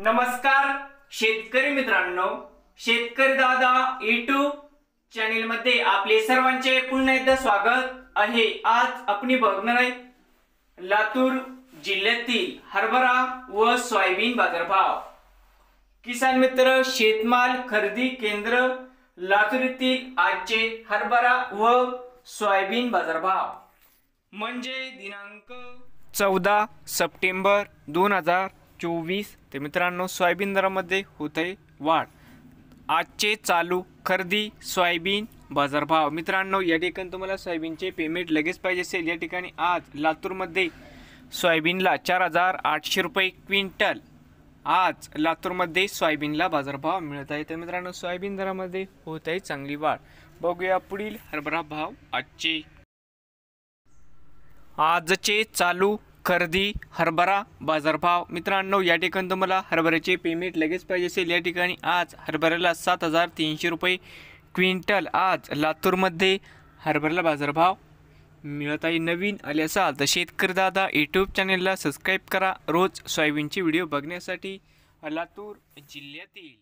नमस्कार शेतकरी मित्रांनो, शेतकरी दादा यूट्यूब चॅनल मध्ये आपले सर्वांचे पुन्हा एकदा स्वागत आहे। आज आपण बघणार आहे लातूर जिल्ह्यातील हरभरा व सोयाबीन बाजारभाव। किसान मित्र शेतमाल खरेदी केंद्र लातूर येथील आजचे हरभरा व सोयाबीन बाजारभाव म्हणजे दिनांक 14 सप्टेंबर 2024। ते मित्रांनो, सोयाबीन दरामध्ये होते वाढ। आजचे चालू खरेदी सोयाबीन बाजारभाव। मित्रांनो, या ठिकाणी तुम्हाला सोयाबीनचे पेमेंट लगेच पाहिजे असेल, या ठिकाणी आज लातूरमध्ये सोयाबीनला 4800 रुपये क्विंटल आज लातूरमध्ये सोयाबीनला बाजारभाव मिळत आहे। तर मित्रांनो, सोयाबीन दरामध्ये होत आहे चांगली वाढ। बघूया पुढील हरभरा भाव। आजचे चालू खरेदी हरभरा बाजारभाव। मित्रांनो, या ठिकाणी तुम्हाला हरभऱ्याचे पेमेंट लगेच पाहिजे असेल, या ठिकाणी आज हरभऱ्याला 7300 रुपये क्विंटल आज लातूरमध्ये हरभऱ्याला बाजारभाव मिळत आहे। नवीन आले असाल तर शेतकरी दादा यूट्यूब चॅनलला सबस्क्राईब करा रोज सोयाबीनचे व्हिडिओ बघण्यासाठी। लातूर जिल्ह्यातील